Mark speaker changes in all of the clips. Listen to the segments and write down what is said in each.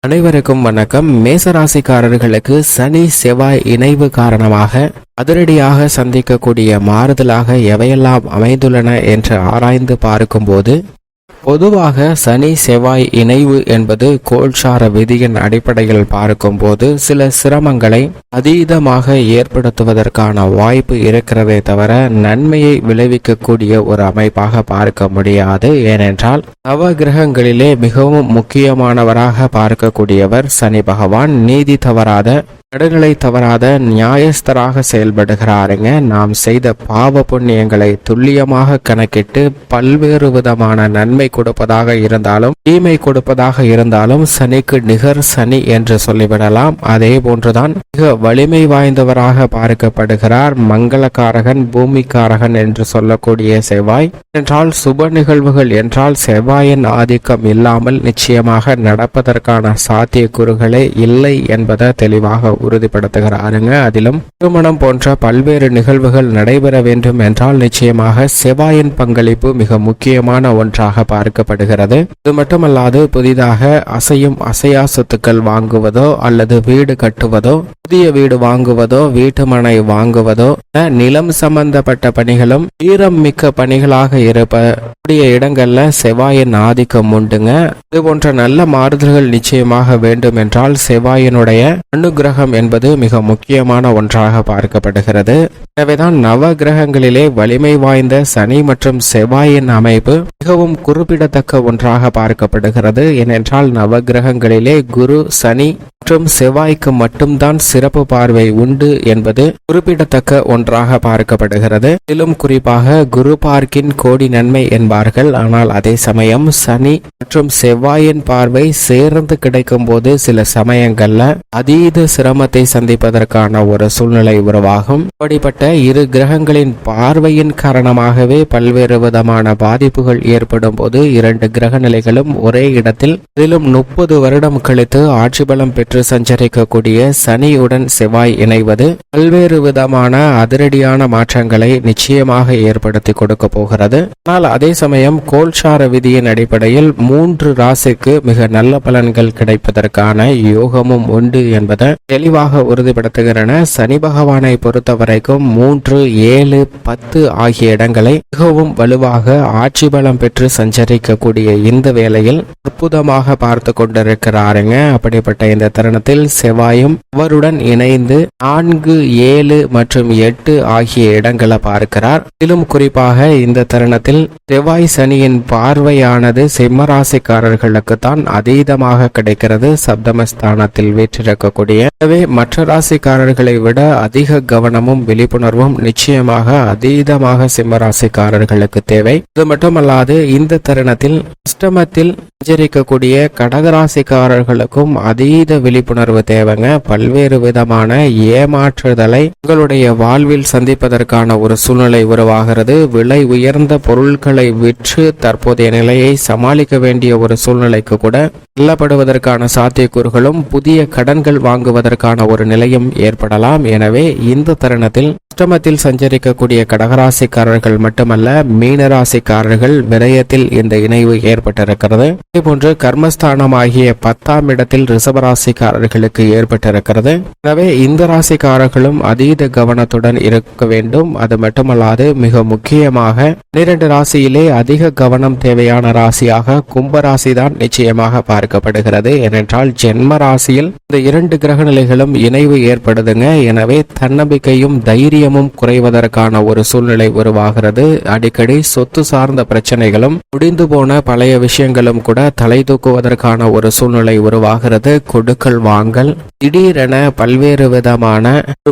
Speaker 1: அனைவருக்கும் வணக்கம். மேசராசிக்காரர்களுக்கு சனி செவ்வாய் இணைவு காரணமாக அதிரடியாக சந்திக்கக்கூடிய மாறுதலாக எவையெல்லாம் அமைந்துள்ளன என்று ஆராய்ந்து பார்க்கும்போது, பொதுவாக சனி செவ்வாய் இணைவு என்பது கோல்சார விதியின் அடிப்படையில் பார்க்கும்போது சில சிரமங்களை அதீதமாக ஏற்படுத்துவதற்கான வாய்ப்பு இருக்கிறதே தவிர நன்மையை விளைவிக்கக்கூடிய ஒரு அமைப்பாக பார்க்க முடியாது. ஏனென்றால் நவ கிரகங்களிலே மிகவும் முக்கியமானவராக பார்க்கக்கூடியவர் சனி பகவான். நீதி தவறாத, நடுநிலை தவறாத நியாயஸ்தராக செயல்படுகிறாருங்க. நாம் செய்த பாவ புண்ணியங்களை துல்லியமாக கணக்கிட்டு பல்வேறு விதமான நன்மை கொடுப்பதாக இருந்தாலும் தீமை கொடுப்பதாக இருந்தாலும் சனிக்கு நிகர் சனி என்று சொல்லிவிடலாம். அதே போன்றுதான் மிக வலிமை வாய்ந்தவராக பார்க்கப்படுகிறார். மங்களகாரகன், பூமிக்காரகன் என்று சொல்லக்கூடிய செவ்வாய் என்றால் சுப நிகழ்வுகள் என்றால் செவ்வாயின் ஆதிக்கம் இல்லாமல் நிச்சயமாக நடப்பதற்கான சாத்தியக்கூறுகளே இல்லை என்பதை தெளிவாக உறுதிப்படுத்துகிறாருங்க. அதிலும் திருமணம் போன்ற பல்வேறு நிகழ்வுகள் நடைபெற வேண்டும் என்றால் நிச்சயமாக செவ்வாயின் பங்களிப்பு மிக முக்கியமான ஒன்றாக பார்க்கப்படுகிறது. இது மட்டுமல்லாது புதிதாக அசையும் அசையா சொத்துக்கள் வாங்குவதோ அல்லது வீடு கட்டுவதோ, புதிய வீடு வாங்குவதோ, வீட்டுமனை வாங்குவதோ, நிலம் சம்பந்தப்பட்ட பணிகளும் வீரம் மிக்க பணிகளாக இருப்பக்கூடிய இடங்கள்ல செவ்வாயின் ஆதிக்கம் உண்டுங்க. இது போன்ற நல்ல மாறுதல்கள் நிச்சயமாக வேண்டும் என்றால் செவ்வாயினுடைய அனுகிரகம் என்பது மிக முக்கியமான ஒன்றாக பார்க்கப்படுகிறது. எனவேதான் நவ கிரகங்களிலே வலிமை வாய்ந்த சனி மற்றும் செவ்வாயின் அமைப்பு மிகவும் குறிப்பிடத்தக்க ஒன்றாக பார்க்கப்படுகிறது. ஏனென்றால் நவ கிரகங்களிலே குரு, சனி மற்றும் செவ்வாய்க்கு மட்டும்தான் சிறப்பு பார்வை உண்டு என்பது குறிப்பிடத்தக்க ஒன்றாக பார்க்கப்படுகிறது. இதிலும் குறிப்பாக குரு பார்க்கின் கோடி நன்மை என்பார்கள். ஆனால் அதே சமயம் சனி மற்றும் செவ்வாயின் பார்வை சேர்ந்து கிடைக்கும் போது சில சமயங்கள்ல அதீத சிரமத்தை சந்திப்பதற்கான ஒரு சூழ்நிலை உருவாகும். அப்படிப்பட்ட இரு கிரகங்களின் பார்வையின் காரணமாகவே பல்வேறு விதமான பாதிப்புகள் ஏற்படும் போது இரண்டு கிரக நிலைகளும் ஒரே இடத்தில் இதிலும் 30 வருடம் கழித்து ஆட்சி பலம் பெற்று சஞ்சரிக்கக்கூடிய சனியுடன் செவ்வாய் இணைவது பல்வேறு விதமான அதிரடியான மாற்றங்களை நிச்சயமாக ஏற்படுத்தி கொடுக்க போகிறது. ஆனால் அதே சமயம் கோல்சார விதியின் அடிப்படையில் 3 ராசிக்கு மிக நல்ல பலன்கள் கிடைப்பதற்கான யோகமும் உண்டு என்பதை தெளிவாக உறுதிப்படுத்துகிறன. சனி பகவானை பொறுத்த வரைக்கும் 3, 7, 10 ஆகிய இடங்களை மிகவும் வலுவாக ஆட்சி பலம் பெற்று சஞ்சரிக்கக்கூடிய இந்த வேளையில் அற்புதமாக பார்த்து கொண்டிருக்கிறாருங்க. அப்படிப்பட்ட இந்த தருணத்தில் செவ்வாயும் அவருடன் இணைந்து 4, 7 மற்றும் 8 ஆகிய இடங்களை பார்க்கிறார். இதிலும் குறிப்பாக இந்த தருணத்தில் செவ்வாய் சனியின் பார்வையானது சிம்மராசிக்காரர்களுக்கு தான் அதீதமாக கிடைக்கிறது. சப்தமஸ்தானத்தில் வீற்றிருக்கக்கூடிய மற்ற ராசிக்காரர்களை விட அதிக கவனமும் விழிப்புணர்வும் நிச்சயமாக அதீதமாக சிம்மராசிக்காரர்களுக்கு தேவை. இது மட்டுமல்லாது இந்த தருணத்தில் அஷ்டமத்தில் சஞ்சரிக்கக்கூடிய கடகராசிக்காரர்களுக்கும் அதீத விழிப்புணர்வு தேவைங்க. பல்வேறு விதமான ஏமாற்றுதலை உங்களுடைய வாழ்வில் சந்திப்பதற்கான ஒரு சூழ்நிலை உருவாகிறது. விலை உயர்ந்த பொருட்களை விற்று தற்போதைய நிலையை சமாளிக்க வேண்டிய ஒரு சூழ்நிலைக்கு கூட தள்ளப்படுவதற்கான சாத்தியக்கூறுகளும் புதிய கடன்கள் வாங்குவதற்கான ஒரு நிலையும் ஏற்படலாம். எனவே இந்த தருணத்தில் அஷ்டமத்தில் சஞ்சரிக்கக்கூடிய கடகராசிக்காரர்கள் மட்டுமல்ல, மீனராசிக்காரர்கள் விரயத்தில் இந்த இணைவு ஏற்பட்டிருக்கிறது. இதேபோன்று கர்மஸ்தானம் ஆகிய 10ஆம் இடத்தில் ரிஷபராசிக்காரர்களுக்கு ஏற்பட்டிருக்கிறது. எனவே இந்த ராசிக்காரர்களும் அதீத கவனத்துடன் இருக்க வேண்டும். அது மட்டுமல்லாது மிக முக்கியமாக 12 ராசியிலே அதிக கவனம் தேவையான ராசியாக கும்பராசி தான் நிச்சயமாக பார்க்கப்படுகிறது. ஏனென்றால் ஜென்ம ராசியில் இந்த 2 கிரக நிலைகளும் இணைவு ஏற்படுதுங்க. எனவே தன்னம்பிக்கையும் தைரியமும் குறைவதற்கான ஒரு சூழ்நிலை உருவாகிறது. அடிக்கடி சொத்து சார்ந்த பிரச்சனைகளும் முடிந்து போன பழைய விஷயங்களும் கூட தலை தூக்குவதற்கான ஒரு சூழ்நிலை உருவாகிறது. கொடுக்கல் வாங்கல் திடீரென பல்வேறு விதமான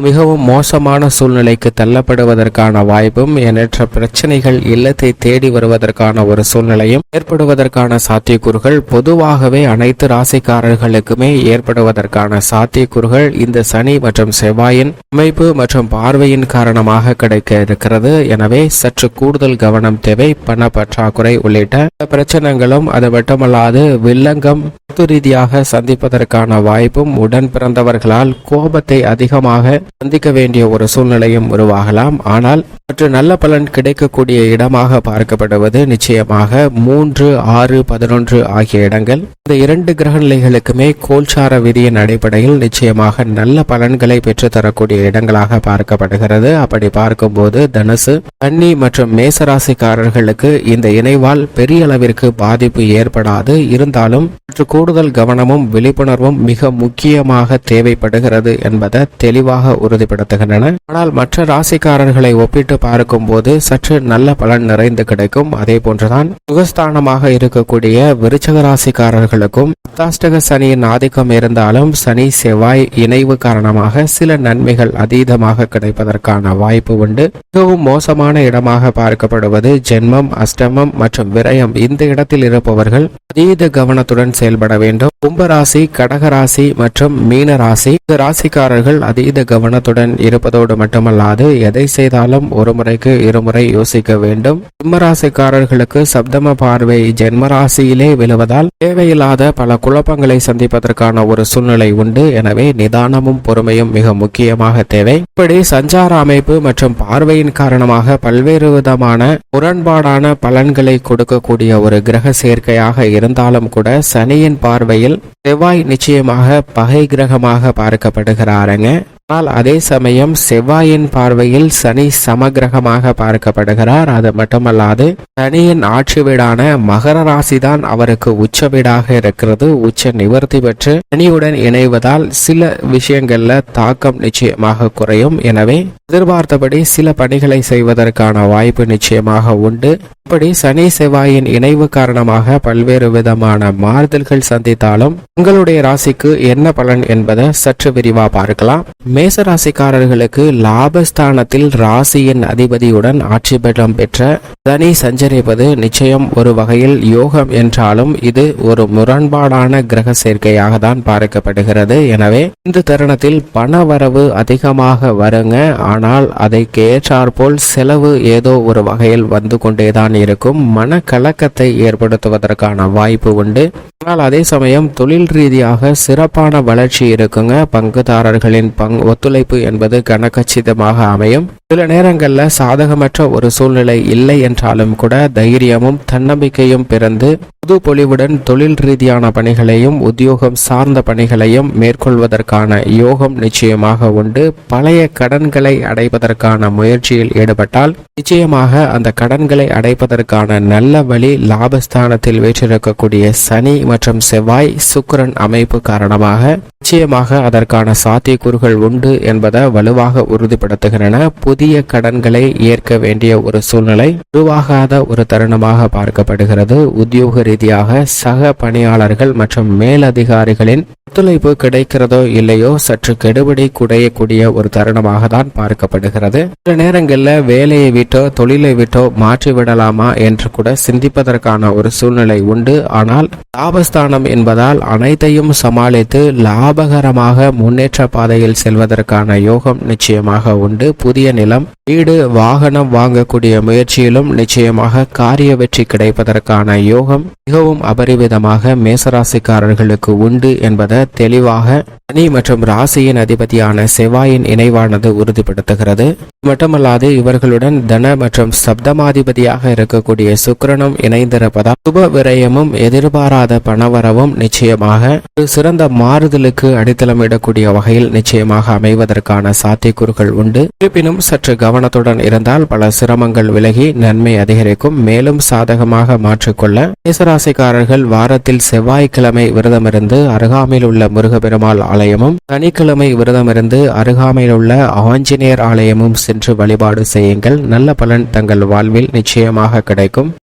Speaker 1: மிகவும் மோசமான சூழ்நிலைக்கு தள்ளப்படுவதற்கான வாய்ப்பும், எண்ணற்ற பிரச்சனைகள் இல்லத்தை தேடி வருவதற்கான ஒரு சூழ்நிலையும் ஏற்படுவதற்கான சாத்தியக்கூறுகள் பொதுவாகவே அனைத்து ராசிக்காரர்களுக்குமே ஏற்படுவதற்கான சாத்தியக்கூறுகள் இந்த சனி மற்றும் செவ்வாயின் அமைப்பு மற்றும் பார்வையின் செலவின் காரணமாக கிடைக்க இருக்கிறது. எனவே சற்று கூடுதல் கவனம் தேவை. பண பற்றாக்குறை உள்ளிட்ட பிரச்சனைகளும் அது மட்டுமல்லாது வில்லங்கம் ரீதியாக சந்திப்பதற்கான வாய்ப்பும் உடன் பிறந்தவர்களால் கோபத்தை அதிகமாக சந்திக்க வேண்டிய ஒரு சூழ்நிலையும் உருவாகலாம். ஆனால் மற்ற நல்ல பலன் கிடைக்கக்கூடிய இடமாக பார்க்கப்படுவது நிச்சயமாக 3, 6, 11 ஆகிய இடங்கள். இந்த 2 கிரக நிலைகளுக்குமே கோல்சார விதியின் அடிப்படையில் நிச்சயமாக நல்ல பலன்களை பெற்றுத்தரக்கூடிய இடங்களாக பார்க்கப்படுகிறது. அப்படி பார்க்கும்போது தனுசு, கன்னி மற்றும் மேசராசிக்காரர்களுக்கு இந்த இணைவால் பெரிய அளவிற்கு பாதிப்பு ஏற்படாது. இருந்தாலும் கூடுதல் கவனமும் விழிப்புணர்வும் மிக முக்கியமாக தேவைப்படுகிறது என்பதை தெளிவாக உறுதிப்படுத்துகின்றன. ஆனால் மற்ற ராசிக்காரர்களை ஒப்பிட்டு பார்க்கும்போது சற்று நல்ல பலன் நிறைந்து கிடைக்கும். அதே போன்றுதான் சுகஸ்தானமாக இருக்கக்கூடிய விருச்சக ராசிக்காரர்களுக்கும் அஷ்டாஷ்டக சனியின் ஆதிக்கம் இருந்தாலும் சனி செவ்வாய் இணைவு காரணமாக சில நன்மைகள் அதீதமாக கிடைப்பதற்கான வாய்ப்பு உண்டு. மிகவும் மோசமான இடமாக பார்க்கப்படுவது ஜென்மம், அஷ்டமம் மற்றும் விரயம். இந்த இடத்தில் இருப்பவர்கள் அதீத கவனத்துடன் செயல்பட வேண்டும். கும்பராசி, கடகராசி மற்றும் மீன ராசி இந்த ராசிக்காரர்கள் அதீத கவனத்துடன் இருப்பதோடு மட்டுமல்லாது எதை செய்தாலும் ஒரு முறைக்கு இருமுறை யோசிக்க வேண்டும். சிம்மராசிக்காரர்களுக்கு சப்தம பார்வை ஜென்மராசியிலே விழுவதால் தேவையில்லாத பல குழப்பங்களை சந்திப்பதற்கான ஒரு சூழ்நிலை உண்டு. எனவே நிதானமும் பொறுமையும் மிக முக்கியமாக தேவை. இப்படி சஞ்சார அமைப்பு மற்றும் பார்வையின் காரணமாக பல்வேறு விதமான முரண்பாடான பலன்களை கொடுக்கக்கூடிய ஒரு கிரக சேர்க்கையாக இருந்தாலும் கூட சனியின் பார்வையில் செவ்வாய் நிச்சயமாக பகை கிரகமாக பார்க்கப்படுகிறாருங்க. ஆனால் அதே சமயம் செவ்வாயின் பார்வையில் சனி சமகிரகமாக பார்க்கப்படுகிறார். அது மட்டுமல்லாது சனியின் ஆட்சி வீடான மகர ராசிதான் அவருக்கு உச்ச வீடாக இருக்கிறது. உச்ச நிவர்த்தி பெற்று சனியுடன் இணைவதால் சில விஷயங்கள்ல தாக்கம் நிச்சயமாக குறையும். எனவே எதிர்பார்த்தபடி சில பணிகளை செய்வதற்கான வாய்ப்பு நிச்சயமாக உண்டு. இப்படி சனி செவ்வாயின் இணைவு காரணமாக பல்வேறு விதமான மாறுதல்கள் சந்தித்தாலும் உங்களுடைய ராசிக்கு என்ன பலன் என்பதை சற்று விரிவா பார்க்கலாம். மேச ராசிக்காரர்களுக்கு லாபஸ்தானத்தில் ராசியின் அதிபதியுடன் ஆட்சி பலம் பெற்ற சனி சஞ்சரிப்பது நிச்சயம் ஒரு வகையில் யோகம் என்றாலும் இது ஒரு முரண்பாடான கிரக சேர்க்கையாக தான் பார்க்கப்படுகிறது. எனவே இந்த தருணத்தில் பண வரவு அதிகமாக வருங்க. ஆனால் அதைக்கு ஏற்றாற்போல் செலவு ஏதோ ஒரு வகையில் வந்து கொண்டேதான் இருக்கும். மன கலக்கத்தை ஏற்படுத்துவதற்கான வாய்ப்பு உண்டு. ஆனால் அதே சமயம் தொழில் ரீதியாக சிறப்பான வளர்ச்சி இருக்குங்க. பங்குதாரர்களின் ஒத்துழைப்பு என்பது கனகச்சிதமாக அமையும். சில நேரங்களில் சாதகமற்ற ஒரு சூழ்நிலை இல்லை என்றாலும் கூட தைரியமும் தன்னம்பிக்கையும் பிறந்து புது பொலிவுடன் தொழில் ரீதியான பணிகளையும் உத்தியோகம் சார்ந்த பணிகளையும் மேற்கொள்வதற்கான யோகம் நிச்சயமாக உண்டு. பழைய கடன்களை அடைப்பதற்கான முயற்சியில் ஈடுபட்டால் நிச்சயமாக அந்த கடன்களை அடைப்பதற்கான நல்ல வழி லாபஸ்தானத்தில் வீற்றிருக்கக்கூடிய சனி மற்றும் செவ்வாய் சுக்கிரன் அமைப்பு காரணமாக நிச்சயமாக அதற்கான சாத்தியக்கூறுகள் உண்டு என்பதை வலுவாக உறுதிப்படுத்துகின்றன. புதிய கடன்களை ஏற்க வேண்டிய ஒரு சூழ்நிலை உருவாகாத ஒரு தருணமாக பார்க்கப்படுகிறது. உத்தியோக ரீதியாக சக பணியாளர்கள் மற்றும் மேலதிகாரிகளின் ஒத்துழைப்பு கிடைக்கிறதோ இல்லையோ சற்று கெடுபிடி குறையக்கூடிய ஒரு தருணமாக தான் பார்க்கப்படுகிறது. சில நேரங்களில் வேலையை விட்டோ தொழிலை விட்டோ மாற்றிவிடலாமா என்று கூட சிந்திப்பதற்கான ஒரு சூழ்நிலை உண்டு. ஆனால் லாபஸ்தானம் என்பதால் அனைத்தையும் சமாளித்து லாபகரமாக முன்னேற்ற பாதையில் செல்வதற்கான யோகம் நிச்சயமாக உண்டு. புதிய நிலம், வீடு, வாகனம் வாங்கக்கூடிய முயற்சியிலும் நிச்சயமாக காரிய வெற்றி கிடைப்பதற்கான யோகம் மிகவும் அபரிவிதமாக மேசராசிக்காரர்களுக்கு உண்டு என்பதை தெளிவாக சனி மற்றும் ராசியின் அதிபதியான செவ்வாயின் இணைவானது உறுதிப்படுத்துகிறது. மட்டுமல்லாது இவர்களுடன் தன மற்றும் சப்தமாதிபதியாக இருக்கக்கூடிய சுக்கிரனும் இணைந்திருப்பதால் சுப விரயமும் எதிர்பாராத பணவரவும் நிச்சயமாக ஒரு சிறந்த மாறுதலுக்கு அடித்தளமிடக்கூடிய வகையில் நிச்சயமாக அமைவதற்கான சாத்தியக்கூறுகள் உண்டு. இருப்பினும் சற்று கவனத்துடன் இருந்தால் பல சிரமங்கள் விலகி நன்மை அதிகரிக்கும். மேலும் சாதகமாக மாற்றிக்கொள்ள மேசராசிக்காரர்கள் வாரத்தில் செவ்வாய்க்கிழமை விரதமிருந்து அருகாமையில் உள்ள முருகப்பெருமாள் ஆலயமும் சனிக்கிழமை விரதமிருந்து அருகாமையில் உள்ள ஆஞ்சநேயர் ஆலயமும் சென்று வழிபாடு செய்யுங்கள். நல்ல பலன் தங்கள் வாழ்வில் நிச்சயமாக கிடைக்கும்.